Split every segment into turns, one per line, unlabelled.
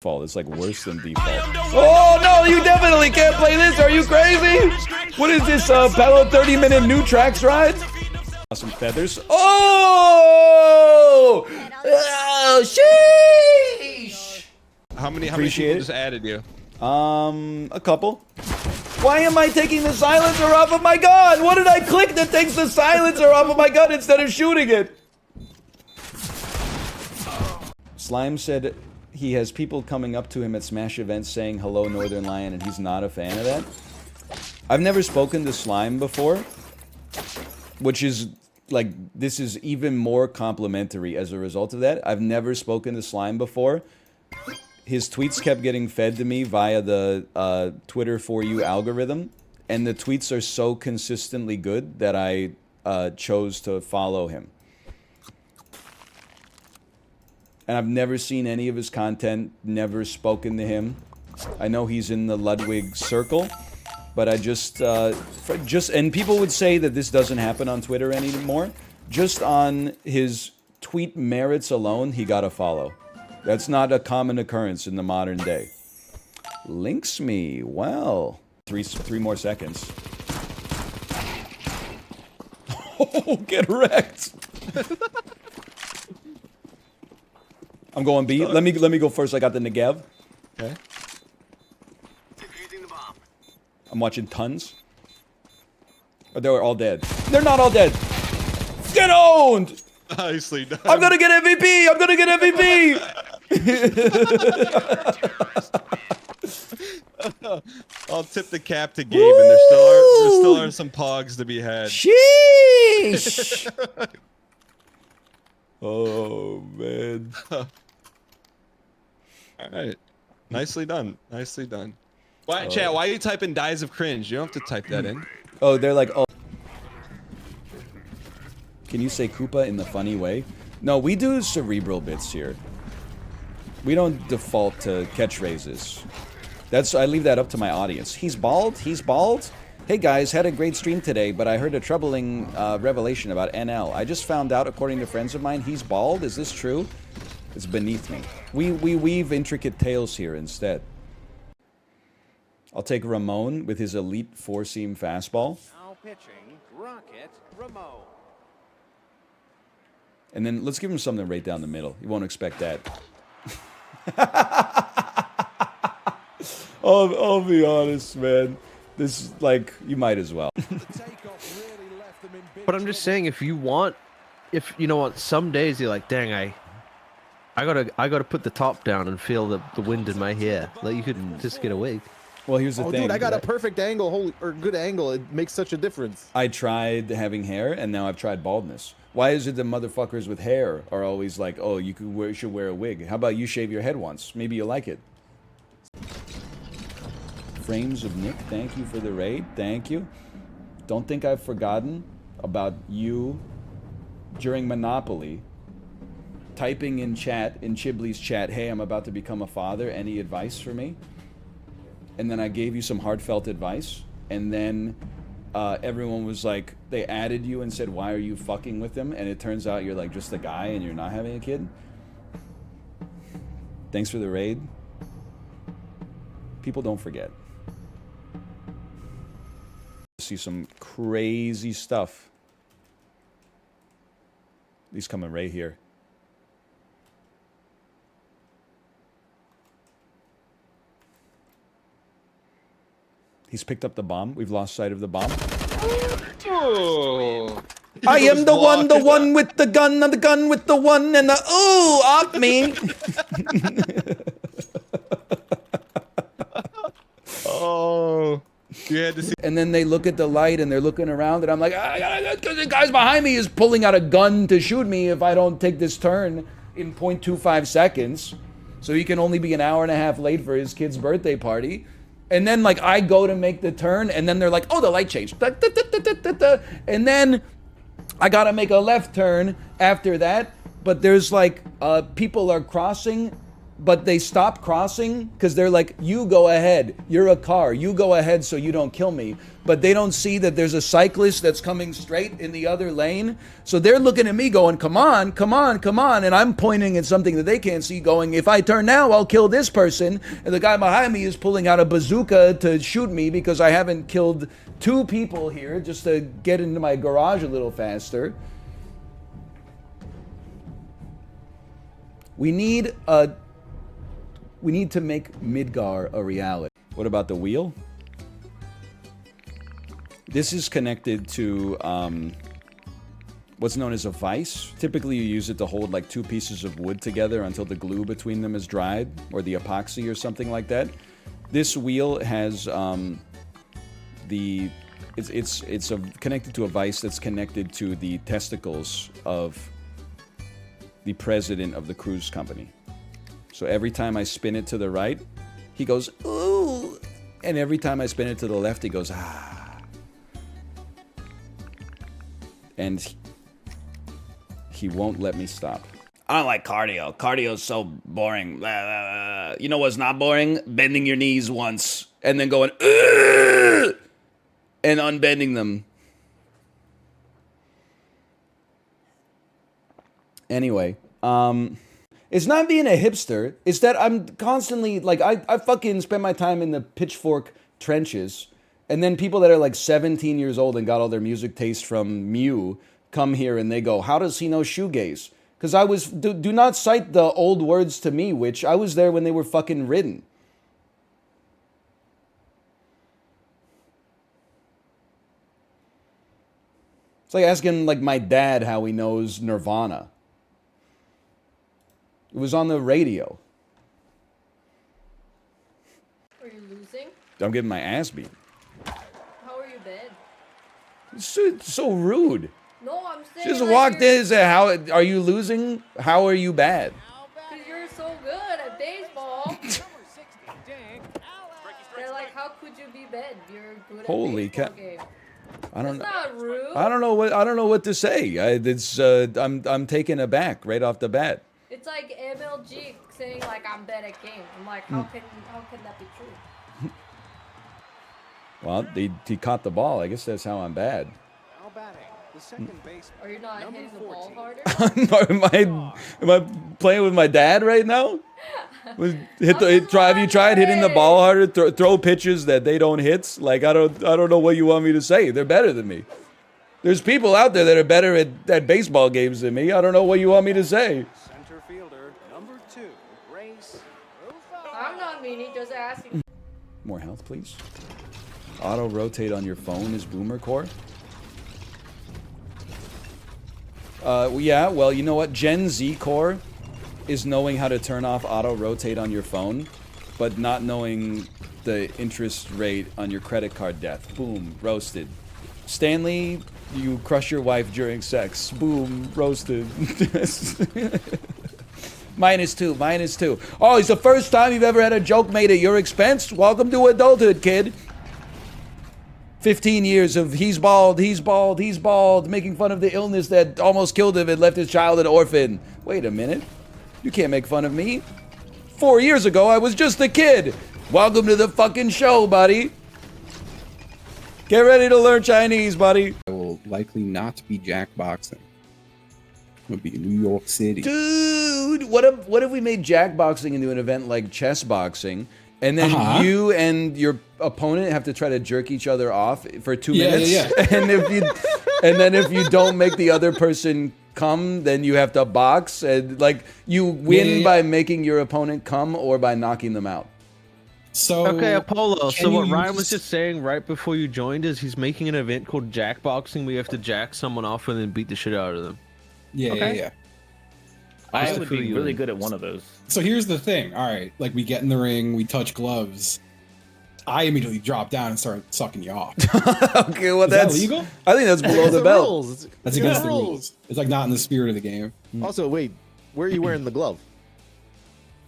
default. It's like worse than default. Oh no, you definitely can't play this. Are you crazy? What is this, Pello 30-minute new tracks ride? Awesome feathers. Oh! Oh, sheesh!
How many people just added you?
A couple. Why am I taking the silencer off of my gun? What did I click that takes the silencer off of my gun instead of shooting it? Slime said he has people coming up to him at Smash events saying hello Northern Lion, and he's not a fan of that. I've never spoken to Slime before, which is like, this is even more complimentary as a result of that. I've never spoken to Slime before. His tweets kept getting fed to me via the Twitter For You algorithm, and the tweets are so consistently good that I chose to follow him. And I've never seen any of his content, never spoken to him. I know he's in the Ludwig circle, but I and people would say that this doesn't happen on Twitter anymore. Just on his tweet merits alone, he got a follow. That's not a common occurrence in the modern day. Links me, well. Three more seconds. Oh, get wrecked. I'm going B. Let me go first. I got the Negev. Okay. I'm watching tons. Oh, they were all dead. They're not all dead. Get owned!
Nicely done.
I'm gonna get MVP! I'm gonna get MVP!
I'll tip the cap to Gabe, and there still are some pogs to be had.
Sheesh! Oh, man.
Alright. Nicely done. Nicely done. Why, chat, why are you typing dies of cringe? You don't have to type that in.
Oh, they're like, oh. Can you say Koopa in the funny way? No, we do cerebral bits here. We don't default to catchphrases. I leave that up to my audience. He's bald? He's bald? Hey guys, had a great stream today, but I heard a troubling revelation about NL. I just found out, according to friends of mine, he's bald. Is this true? It's beneath me. We weave intricate tales here instead. I'll take Ramon with his elite four-seam fastball.
Now pitching, Rocket Ramon.
And then let's give him something right down the middle. You won't expect that. I'll be honest, man. This is like, you might as well.
But I'm just saying, if you know what, some days you're like, dang, I gotta put the top down and feel the wind in my hair. Like, you could just get a wig.
Well, here's the thing.
Dude, I got a perfect angle, good angle. It makes such a difference.
I tried having hair, and now I've tried baldness. Why is it that motherfuckers with hair are always like, oh, you should wear a wig? How about you shave your head once? Maybe you'll like it. Frames of Nick, thank you for the raid. Thank you. Don't think I've forgotten about you during Monopoly typing in chat, in Chibley's chat, hey, I'm about to become a father. Any advice for me? And then I gave you some heartfelt advice, and then everyone was like, they added you and said, why are you fucking with him? And it turns out you're like just a guy and you're not having a kid. Thanks for the raid. People don't forget. See some crazy stuff. He's coming right here. He's picked up the bomb. We've lost sight of the bomb.
Oh.
I am the one with the gun, and the gun with the one, and the ooh, off me.
Oh, you had to see.
And then they look at the light, and they're looking around, and I'm like, the guy behind me is pulling out a gun to shoot me if I don't take this turn in 0.25 seconds. So he can only be an hour and a half late for his kid's birthday party. And then, like, I go to make the turn, and then they're like, oh, the light changed. And then I gotta make a left turn after that, but there's, like, people are crossing but they stop crossing because they're like, you go ahead, you're a car, you go ahead so you don't kill me. But they don't see that there's a cyclist that's coming straight in the other lane. So they're looking at me going, come on, come on, come on. And I'm pointing at something that they can't see going, if I turn now, I'll kill this person. And the guy behind me is pulling out a bazooka to shoot me because I haven't killed 2 people here just to get into my garage a little faster. We need to make Midgar a reality. What about the wheel? This is connected to what's known as a vise. Typically you use it to hold like 2 pieces of wood together until the glue between them is dried, or the epoxy or something like that. This wheel has it's connected to a vise that's connected to the testicles of the president of the cruise company. So every time I spin it to the right, he goes, ooh. And every time I spin it to the left, he goes, ah. And he won't let me stop. I don't like cardio. Cardio's so boring. Blah, blah, blah. You know what's not boring? Bending your knees once and then going, ugh! And unbending them. Anyway, it's not being a hipster. It's that I'm constantly, like, I fucking spend my time in the pitchfork trenches. And then people that are like 17 years old and got all their music taste from Mew come here and they go, how does he know shoegaze? Because I was, do not cite the old words to me, which I was there when they were fucking written. It's like asking like my dad how he knows Nirvana. It was on the radio.
Are you losing?
I'm getting my ass beat.
How are you bad?
It's so rude.
No, I'm saying.
She just
like
walked in and said, "How are you losing? How are you bad?"
Because you're so good at baseball. They're like, how could you be bad? You're good at
Holy
baseball
cat!
game.
I don't
That's
know.
not rude.
I don't know what to say. I'm taken aback right off the bat.
It's like MLG saying like I'm bad at game. I'm like, how can that be true?
Well, he caught the ball. I guess that's how I'm bad.
Now batting, the second baseman.
Are you not hitting the ball
14.
harder?
am I playing with my dad right now? Have you tried hitting the ball harder? Throw pitches that they don't hit? Like I don't know what you want me to say. They're better than me. There's people out there that are better at baseball games than me. I don't know what you want me to say.
Center fielder, number 2, Race.
I'm not meaning, just asking.
More health, please. Auto rotate on your phone is boomer core. Yeah, well, you know what? Gen Z core is knowing how to turn off auto rotate on your phone, but not knowing the interest rate on your credit card debt. Boom, roasted. Stanley, you crush your wife during sex. Boom, roasted. -2, -2. Oh, it's the first time you've ever had a joke made at your expense? Welcome to adulthood, kid. 15 years of he's bald, he's bald, he's bald, making fun of the illness that almost killed him and left his child an orphan. Wait a minute. You can't make fun of me. 4 years ago, I was just a kid. Welcome to the fucking show, buddy. Get ready to learn Chinese, buddy.
I will likely not be Jackboxing. It would be New York City.
Dude, what if we made Jackboxing into an event like chess boxing, and then you and your opponent have to try to jerk each other off for 2 minutes?
Yeah.
And then if you don't make the other person come, then you have to box, and like you win by making your opponent come or by knocking them out.
So
Okay, Apollo. So what
you
Ryan was just saying right before you joined is he's making an event called Jackboxing where you have to jack someone off and then beat the shit out of them.
Yeah.
I
What's the
would
food
be
you
really
in?
good at one of those.
So here's the thing. All right, like we get in the ring, we touch gloves. I immediately drop down and start sucking you off.
Okay, well
Is
that's
that legal?
I think that's below the belt.
rules.
That's against the rules. It's like not in the spirit of the game.
Also, wait, where are you wearing the glove?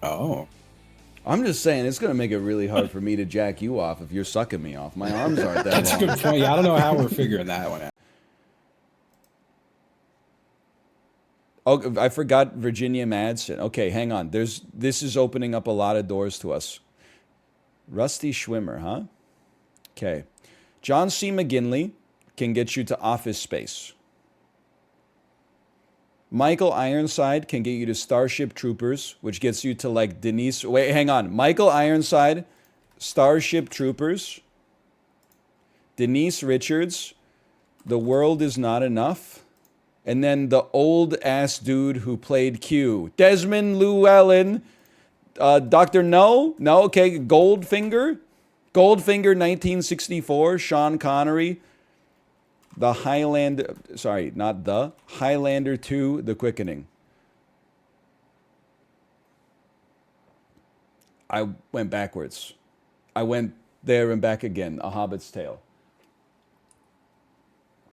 Oh.
I'm just saying it's gonna make it really hard for me to jack you off if you're sucking me off. My arms aren't that
That's a
long.
good point. Yeah, I don't know how we're figuring that one out.
Oh, I forgot Virginia Madsen. Okay, hang on. This is opening up a lot of doors to us. Rusty Schwimmer, huh? Okay. John C. McGinley can get you to Office Space. Michael Ironside can get you to Starship Troopers, which gets you to like Denise. Wait, hang on. Michael Ironside, Starship Troopers, Denise Richards, The World Is Not Enough, and then the old ass dude who played Q, Desmond Llewellyn, Dr. No, okay, Goldfinger, 1964, Sean Connery, the Highlander, sorry, not the, Highlander 2, The Quickening. I went backwards. I went there and back again, A Hobbit's Tale.